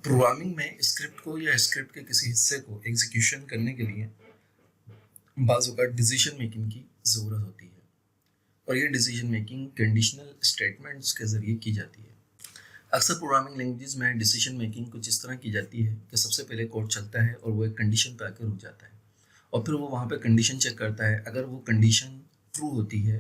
Programming में script को या स्क्रिप्ट के किसी हिस्से को एग्जीक्यूशन करने के लिए बाज़ औक़ात डिसीजन मेकिंग की ज़रूरत होती है और ये डिसीजन मेकिंग कंडीशनल स्टेटमेंट्स के ज़रिए की जाती है। अक्सर प्रोग्रामिंग लैंग्वेजेस में डिसीजन मेकिंग कुछ इस तरह की जाती है कि सबसे पहले कोड चलता है और वो एक कंडीशन पे आकर रुक जाता है और फिर वो वहाँ पे कंडीशन चेक करता है। अगर वो कंडीशन ट्रू होती है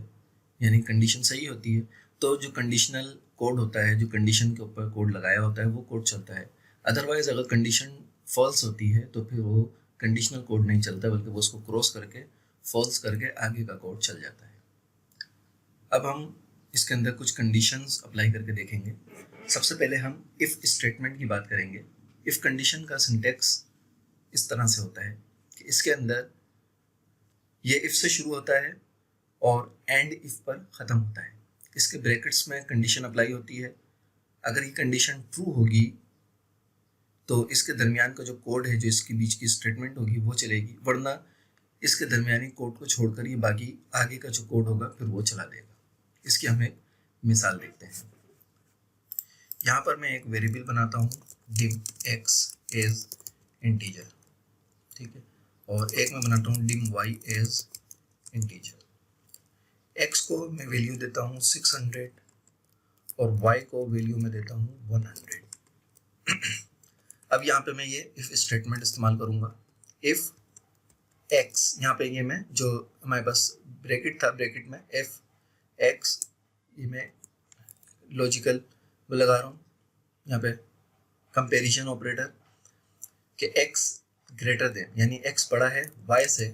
यानी कंडीशन सही होती है तो जो कंडीशनल कोड होता है, जो कंडीशन के ऊपर कोड लगाया होता है, वो कोड चलता है। अदरवाइज अगर कंडीशन फॉल्स होती है तो फिर वो कंडीशनल कोड नहीं चलता बल्कि वो उसको क्रॉस करके फॉल्स करके आगे का कोड चल जाता है। अब हम इसके अंदर कुछ कंडीशंस अप्लाई करके देखेंगे। सबसे पहले हम इफ़ स्टेटमेंट की बात करेंगे। इफ़ कंडीशन का सिंटेक्स इस तरह से होता है कि इसके अंदर ये इफ़ से शुरू होता है और एंड इफ़ पर ख़त्म होता है। इसके ब्रैकेट्स में कंडीशन अप्लाई होती है। अगर ये कंडीशन ट्रू होगी तो इसके दरमियान का जो कोड है, जो इसके बीच की स्टेटमेंट होगी वो चलेगी, वरना इसके दरमियानी कोड को छोड़कर ये बाकी आगे का जो कोड होगा फिर वो चला देगा। इसकी हम एक मिसाल देखते हैं। यहाँ पर मैं एक वेरिएबल बनाता हूँ dim x एज इंटीजर, ठीक है, और एक मैं बनाता हूँ dim y as integer. x को मैं वैल्यू देता हूँ 600 और y को वैल्यू में देता हूँ 100। अब यहाँ पे मैं ये इफ स्टेटमेंट इस्तेमाल करूँगा। इफ x, यहाँ पे ये मैं जो हमारे पास ब्रैकेट था, ब्रैकेट में f x, ये मैं लॉजिकल वो लगा रहा हूँ यहाँ पे कंपैरिजन ऑपरेटर कि x ग्रेटर देन, यानी x बड़ा है y से,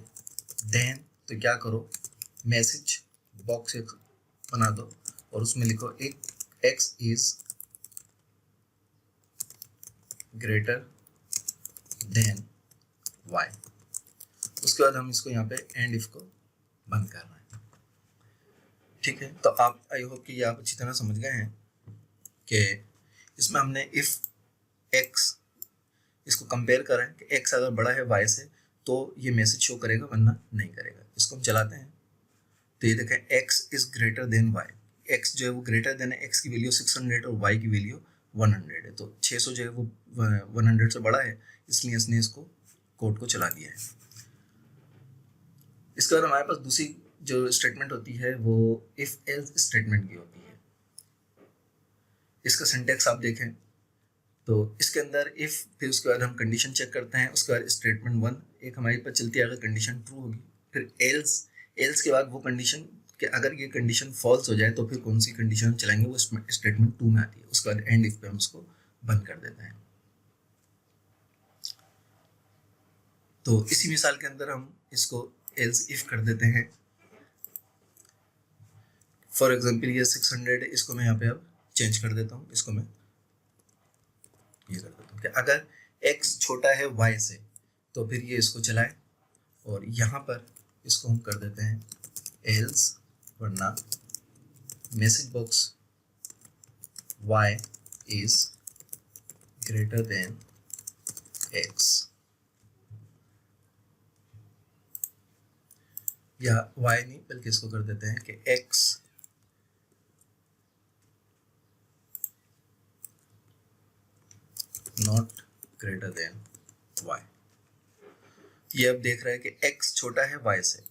देन तो क्या करो, मैसेज बॉक्स एक बना दो और उसमें लिखो एक x is greater than y। उसके बाद हम इसको यहाँ पे एंड इफ को बंद कर रहे हैं, ठीक है। तो आप आई होप कि आप अच्छी तरह समझ गए हैं कि इसमें हमने इफ x इसको कंपेयर कर रहे हैं कि x अगर बड़ा है y से तो ये मैसेज शो करेगा, वरना नहीं करेगा। इसको हम चलाते हैं तो ये देखें x is greater than y। x जो है वो ग्रेटर देन है, x की वैल्यू 600 और y की वैल्यू 100 है, तो 600 जो है वो 100 से बड़ा है, इसलिए इसने इसको कोड को चला दिया है। इसके बाद हमारे पास दूसरी जो स्टेटमेंट होती है वो इफ एल्स स्टेटमेंट की होती है। इसका सिंटेक्स आप देखें तो इसके अंदर इफ, फिर उसके बाद हम कंडीशन चेक करते हैं, उसके बाद स्टेटमेंट 1 एक हमारी पर चलती है अगर कंडीशन ट्रू होगी, फिर एल्स के बाद वो कंडीशन कि अगर ये कंडीशन फॉल्स हो जाए तो फिर कौन सी कंडीशन चलाएंगे, वो स्टेटमेंट 2 में आती है। उसके बाद एंड इफ पे हम उसको बंद कर देते हैं। तो इसी मिसाल के अंदर हम इसको एल्स इफ कर देते हैं। फॉर एग्जाम्पल ये 600 है, इसको मैं यहाँ पे अब चेंज कर देता हूँ, इसको मैं ये कर देता हूँ कि अगर x छोटा है y से तो फिर ये इसको चलाए, और यहाँ पर इसको हम कर देते हैं एल्स, वरना message box y is greater than x, या y नहीं बल्कि इसको कर देते हैं कि x not greater than y। ये अब देख रहा है कि x छोटा है y से।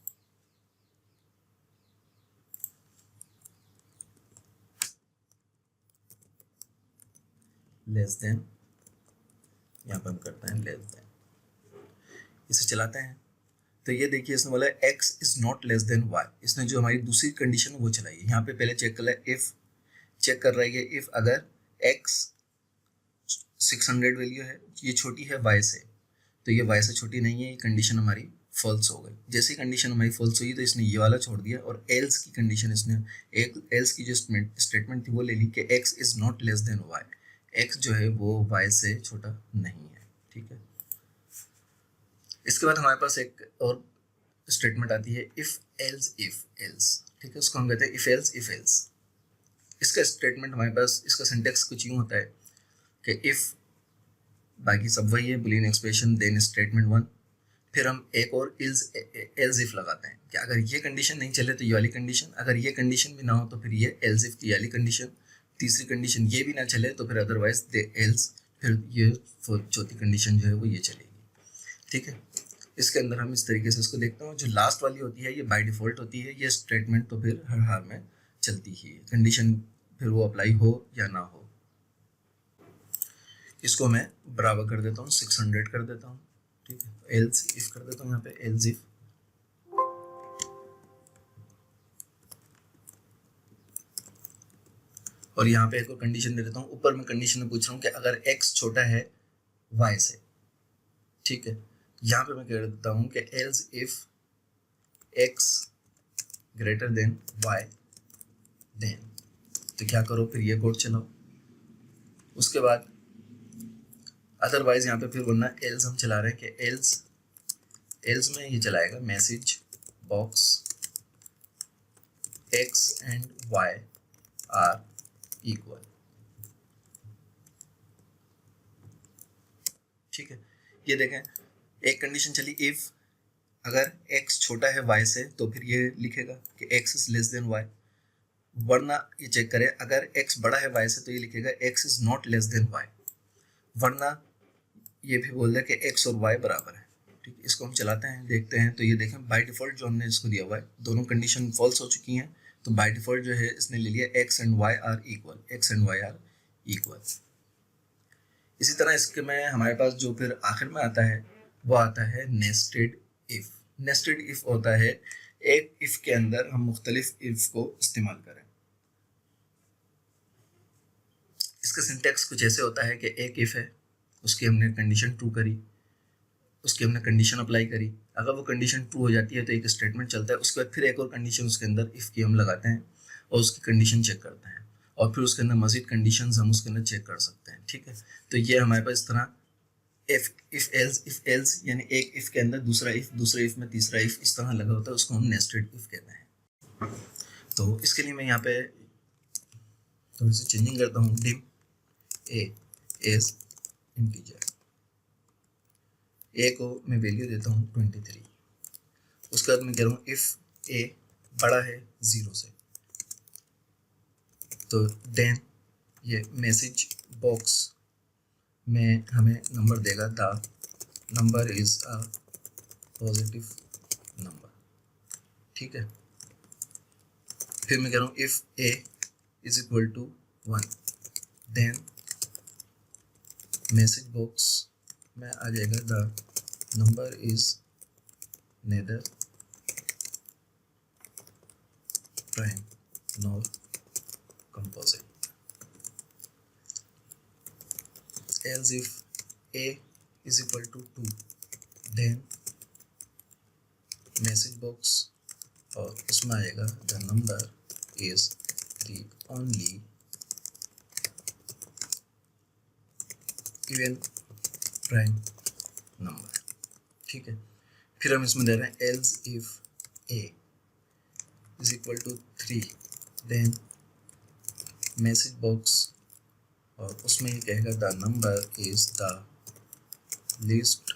लेस देन, यहाँ पर हम करते हैं लेस देन, इसे चलाते हैं तो ये देखिए इसने बोला x is not less than y। इसने जो हमारी दूसरी कंडीशन है वो चलाई है। यहाँ पे पहले चेक कर रहा है, इफ चेक कर रहा है कि इफ अगर x 600 वैल्यू है, ये छोटी है y से, तो ये y से छोटी नहीं है, ये कंडीशन हमारी फॉल्स हो गई। जैसे कंडीशन हमारी फॉल्स हुई तो इसने ये वाला छोड़ दिया और एल्स की कंडीशन, इसने एक एल्स की जो स्टेटमेंट थी वो ले ली कि x is not less than y। x जो है वो y से छोटा नहीं है, ठीक है। इसके बाद हमारे पास एक और स्टेटमेंट आती है इफ एल्स, ठीक है, उसको हम कहते हैं इफ एल्स। इसका स्टेटमेंट हमारे पास, इसका सिंटेक्स कुछ यूँ होता है कि इफ, बाकी सब वही है, बुलियन एक्सप्रेशन, देन स्टेटमेंट 1, फिर हम एक और एल्स इफ लगाते हैं कि अगर ये कंडीशन नहीं चले तो ये वाली कंडीशन, अगर ये कंडीशन भी ना हो तो फिर ये एल्स इफ की वाली कंडीशन, तीसरी कंडीशन ये भी ना चले तो फिर अदरवाइज दे एल्स, फिर ये चौथी कंडीशन जो है वो ये चलेगी। ठीक है, इसके अंदर हम इस तरीके से इसको देखते हैं। जो लास्ट वाली होती है ये बाय डिफ़ॉल्ट होती है, ये स्टेटमेंट तो फिर हर हाल में चलती ही है, कंडीशन फिर वो अप्लाई हो या ना हो। इसको मैं बराबर कर देता हूँ 600 कर देता हूँ। ठीक है, एल्स इफ कर देता हूँ यहाँ पे, एल्स इफ और यहाँ पे एक और कंडीशन दे देता हूँ। ऊपर मैं कंडीशन में पूछ रहा हूँ कि अगर x छोटा है y से, ठीक है, यहाँ पे मैं कह देता हूँ कि else if x greater than y then, तो क्या करो फिर ये कोड चलाओ। उसके बाद अदरवाइज यहाँ पे फिर बोलना एल्स हम चला रहे हैं कि एल्स में ये चलाएगा message box x and y are equal. ठीक है, ये देखें एक कंडीशन चली, इफ अगर x छोटा है y से तो फिर ये लिखेगा कि x is less than y, वरना ये चेक करें अगर x बड़ा है y से तो ये लिखेगा x is not less than y, वरना ये भी बोल रहा है कि x और y बराबर है। ठीक है, इसको हम चलाते हैं, देखते हैं। तो ये देखें बाय डिफ़ॉल्ट जो हमने इसको दिया हुआ है, दोनों कंडीशन फॉल्स हो चुकी हैं, तो बाय डिफ़ॉल्ट जो है इसने ले लिया x and y are equal, x and y are equal. इसी तरह इसके में हमारे पास जो फिर आखिर में आता है वो आता है नेस्टेड इफ। नेस्टेड इफ होता है एक इफ के अंदर हम मुख्तलिफ इफ को इस्तेमाल करें। इसका सिंटेक्स कुछ ऐसे होता है कि एक इफ है, उसकी हमने कंडीशन ट्रू करी, उसकी हमने कंडीशन अप्लाई करी, अगर वो कंडीशन ट्रू हो जाती है तो एक स्टेटमेंट चलता है, उसके बाद फिर एक और कंडीशन उसके अंदर इफ़ की हम लगाते हैं और उसकी कंडीशन चेक करते हैं, और फिर उसके अंदर मज़ीद कंडीशन हम उसके अंदर चेक कर सकते हैं। ठीक है, तो ये हमारे पास इस तरह इफ एल्स यानी एक इफ़ के अंदर दूसरा इफ़ में तीसरा इफ़ इस तरह लगा होता है, उसको हम नेस्टेड इफ़ कहते हैं। तो इसके लिए मैं यहाँ पे थोड़ी सी चेंजिंग करता हूँ, डिम ए एज इंटीजर, ए को मैं वैल्यू देता हूँ 23। उसके बाद मैं कह रहा हूँ इफ़ ए बड़ा है 0 से, तो देन ये मैसेज बॉक्स में हमें नंबर देगा, the number is a positive number. ठीक है, फिर मैं कह रहा हूँ if A is equal to 1, then message box में आ जाएगा the number is neither prime nor composite. Else if A is equal to 2, then message box और उसमें आएगा the number is the only even prime number. ठीक है, फिर हम इसमें दे रहे हैं else if A is equal to 3, then message box और उसमें ये कहेगा the number is the least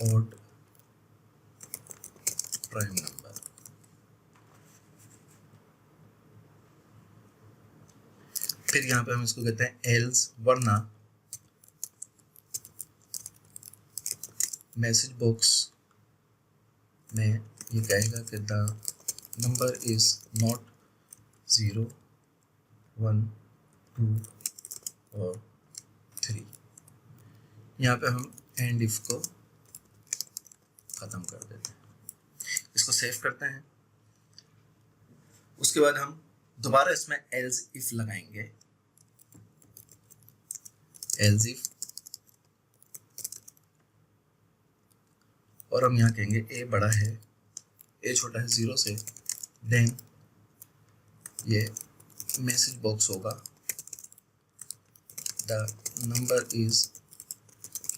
odd prime number. फिर यहाँ पे हम इसको कहते हैं एल्स, वरना मैसेज बॉक्स में ये कहेगा कि द नंबर इज नॉट 0, 1, 2 और 3। यहाँ पे हम एंड इफ को ख़त्म कर देते हैं, इसको सेव करते हैं। उसके बाद हम दोबारा इसमें एल्स इफ लगाएंगे, एल्स इफ, और हम यहाँ कहेंगे ए बड़ा है, ए छोटा है 0 से, देन ये मैसेज बॉक्स होगा the number is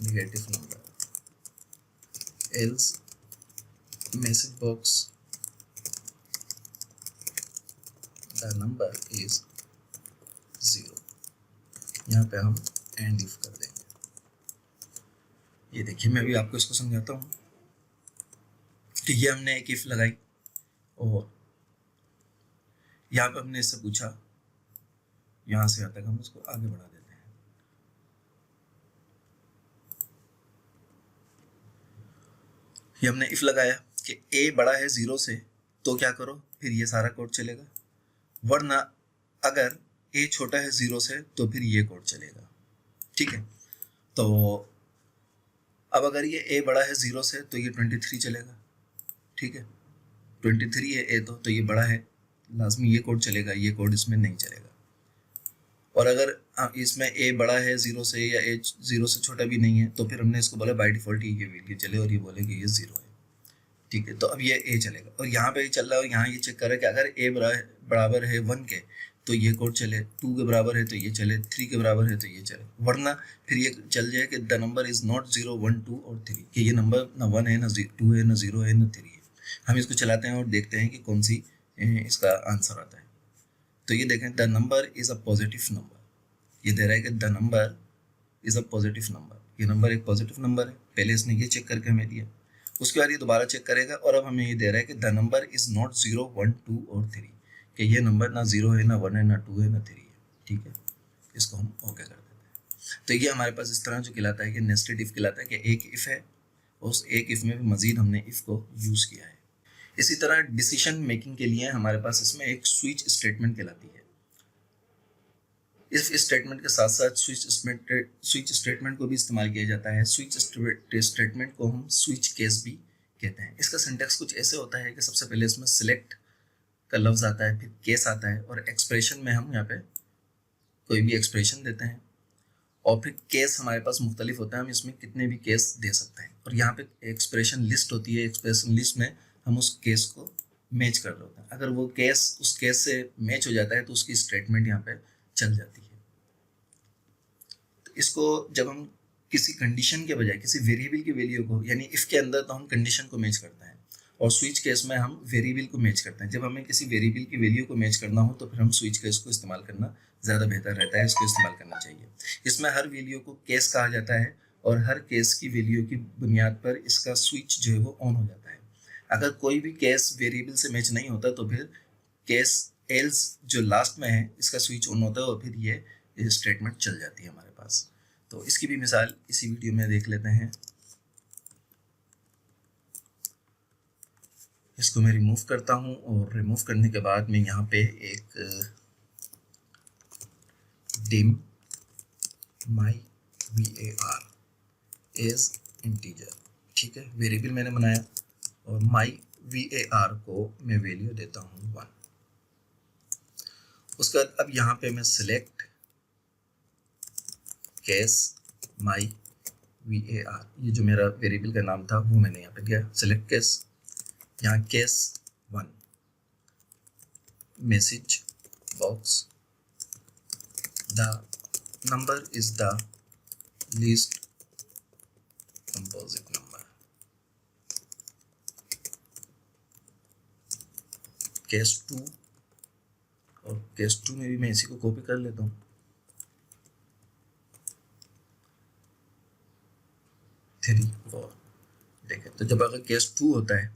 negative number, else message box the number is 0। यहाँ पे हम एंड इफ कर देंगे। ये देखिए, मैं अभी आपको इसको समझाता हूँ कि ये हमने एक इफ लगाई और यहाँ पे हमने इससे पूछा, यहाँ से यहाँ तक हम इसको आगे बढ़ा देते हैं। ये हमने इफ लगाया कि ए बड़ा है 0 से तो क्या करो, फिर ये सारा कोड चलेगा, वरना अगर ए छोटा है 0 से तो फिर ये कोड चलेगा। ठीक है, तो अब अगर ये ए बड़ा है 0 से तो ये 23 चलेगा। ठीक है, 23 है ए तो ये बड़ा है, लाजमी ये कोड चलेगा, ये कोड इसमें नहीं चलेगा। और अगर इसमें ए बड़ा है 0 से या ए 0 से छोटा भी नहीं है तो फिर हमने इसको बोला बाय डिफॉल्ट ये वैल्यू चले और ये बोले कि ये 0 है। ठीक है, तो अब ये ए चलेगा और यहाँ पे चल रहा है और यहाँ ये चेक कर रहा है कि अगर ए बराबर है 1 के तो ये कोड चले, 2 के बराबर है तो ये चले, 3 के बराबर है तो ये चले, वरना फिर ये चल जाए कि द नंबर इज नॉट 0, 1, 2 और 3, कि ये नंबर ना 1 है ना 2 है ना 0 है ना 3 है। हम इसको चलाते हैं और देखते हैं कि कौन सी इसका आंसर आता है। तो ये देखें, the number is a positive number, ये दे रहा है कि the number is a positive number, ये नंबर एक पॉजिटिव नंबर है। पहले इसने ये चेक करके हमें दिया, उसके बाद ये दोबारा चेक करेगा और अब हमें ये दे रहा है कि द नंबर इज नॉट 0, 1, 2 और 3, कि ये नंबर ना 0 है ना 1 है ना 2 है ना 3 है। ठीक है, इसको हम ओके कर देते हैं। तो ये हमारे पास इस तरह जो कहलाता है कि नेस्टेड इफ कहलाता है, कि एक इफ है, उस एक इफ में भी मजीद हमने इफ को यूज किया है। इसी तरह डिसीजन मेकिंग के लिए हमारे पास इसमें एक स्विच स्टेटमेंट कहलाती है। इफ स्टेटमेंट के साथ साथ स्विच स्टेटमेंट को भी इस्तेमाल किया जाता है। स्विच स्टेटमेंट को हम स्विच केस भी कहते हैं। इसका सिंटेक्स कुछ ऐसे होता है कि सबसे पहले इसमें सिलेक्ट का लफ्ज आता है, फिर केस आता है और एक्सप्रेशन में हम यहाँ पे कोई भी एक्सप्रेशन देते हैं और फिर केस हमारे पास मुख्तलिफ होता है, हम इसमें कितने भी केस दे सकते हैं। और यहाँ पे एक्सप्रेशन लिस्ट होती है, एक्सप्रेशन लिस्ट में हम उस केस को मैच कर रहे होते हैं। अगर वो केस उस केस से मैच हो जाता है तो उसकी स्टेटमेंट यहाँ पे चल जाती है। तो इसको जब हम किसी कंडीशन के बजाय किसी वेरिएबल की वैल्यू को, यानी इफ के अंदर तो हम कंडीशन को मैच करते हैं और स्विच केस में हम वेरिएबल को मैच करते हैं। जब हमें किसी वेरिएबल की वैल्यू को मैच करना हो तो फिर हम स्विच केस को इस्तेमाल करना ज़्यादा बेहतर रहता है, इसको इस्तेमाल करना चाहिए। इसमें हर वैल्यू को केस कहा जाता है और हर केस की वैल्यू की बुनियाद पर इसका स्विच जो है वो ऑन हो जाता है। अगर कोई भी केस वेरिएबल से मैच नहीं होता तो फिर केस एल्स जो लास्ट में है इसका स्विच ऑन होता है और फिर ये स्टेटमेंट चल जाती है हमारे पास। तो इसकी भी मिसाल इसी वीडियो में देख लेते हैं। इसको मैं रिमूव करता हूं और रिमूव करने के बाद मैं यहाँ पे एक डिम माई var एज इंटीजर, ठीक है, वेरिएबल मैंने बनाया और माई var को मैं वैल्यू देता हूँ 1। उसके बाद अब यहाँ पे मैं सिलेक्ट केस माई var, ये जो मेरा वेरिएबल का नाम था वो मैंने यहाँ पे दिया, सिलेक्ट केस, यहाँ case 1, message box, the number is the least composite number, case 2, और केस 2 में भी मैं इसी को कॉपी कर लेता हूँ। देखें, तो जब अगर केस 2 होता है,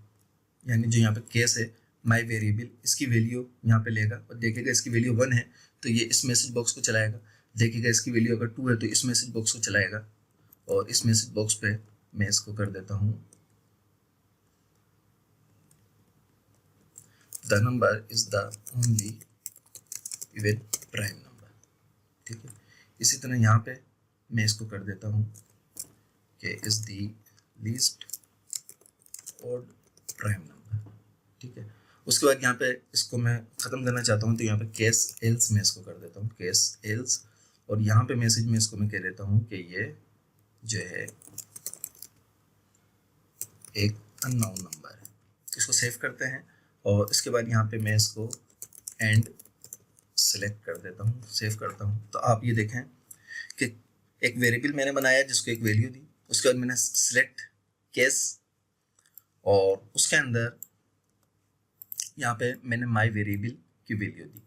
यानी जो यहाँ पे केस है माई वेरिएबल, इसकी वैल्यू यहाँ पे लेगा और देखेगा इसकी वैल्यू 1 है तो ये इस मैसेज बॉक्स को चलाएगा, देखेगा इसकी वैल्यू अगर 2 है तो इस मैसेज बॉक्स को चलाएगा और इस मैसेज बॉक्स पे मैं इसको कर देता हूँ the number is the only even prime number, ठीक है। इसी तरह यहाँ पे मैं इसको कर देता हूँ कि is the least odd prime number, ठीक है। उसके बाद यहाँ पे इसको मैं ख़त्म करना चाहता हूँ तो यहाँ पे केस एल्स में इसको कर देता हूँ, केस एल्स, और यहाँ पे मैसेज में इसको मैं कह देता हूँ कि ये जो है एक अननोन नंबर है। इसको सेव करते हैं और इसके बाद यहाँ पे मैं इसको एंड सेलेक्ट कर देता हूँ, सेव करता हूँ। तो आप ये देखें कि एक वेरिएबल मैंने बनाया जिसको एक वैल्यू दी, उसके बाद मैंने सिलेक्ट केस और उसके अंदर यहाँ पे मैंने माई वेरिएबल की वैल्यू दी।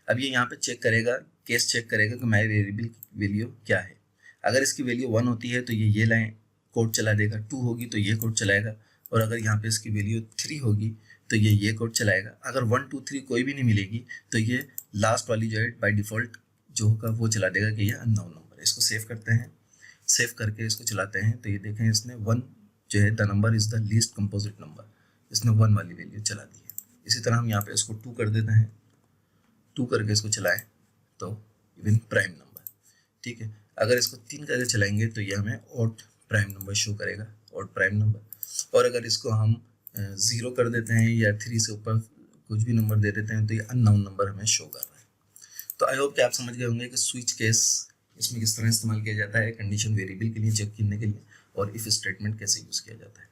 अब ये यहाँ पे चेक करेगा, केस चेक करेगा कि माई वेरिएबल की वैल्यू क्या है। अगर इसकी वैल्यू 1 होती है तो ये लाइन कोड चला देगा, 2 होगी तो ये कोड चलाएगा, और अगर यहाँ पे इसकी वैल्यू 3 होगी तो ये कोड चलाएगा। अगर 1, 2, 3 कोई भी नहीं मिलेगी तो ये लास्ट वाली जो है बाई डिफ़ॉल्ट जो होगा वो चला देगा कि ये अननोन नंबर है। इसको सेव करते हैं, सेव करके इसको चलाते हैं तो ये देखें इसने 1 जो है the number is the least composite number, इसने 1 वाली वैल्यू चला दी है। इसी तरह हम यहाँ पे इसको 2 कर देते हैं, 2 करके इसको चलाएं तो इवन प्राइम नंबर, ठीक है। अगर इसको 3 करके चलाएंगे तो ये हमें ऑड प्राइम नंबर शो करेगा, ऑड प्राइम नंबर। और अगर इसको हम 0 कर देते हैं या 3 से ऊपर कुछ भी नंबर दे देते हैं तो ये अननोन नंबर हमें शो कर रहा है। तो आई होप कि आप समझ गए होंगे कि स्विच केस इसमें किस तरह इस्तेमाल किया जाता है कंडीशन वेरिएबल के लिए चेक करने के लिए, और इफ स्टेटमेंट कैसे यूज़ किया जाता है।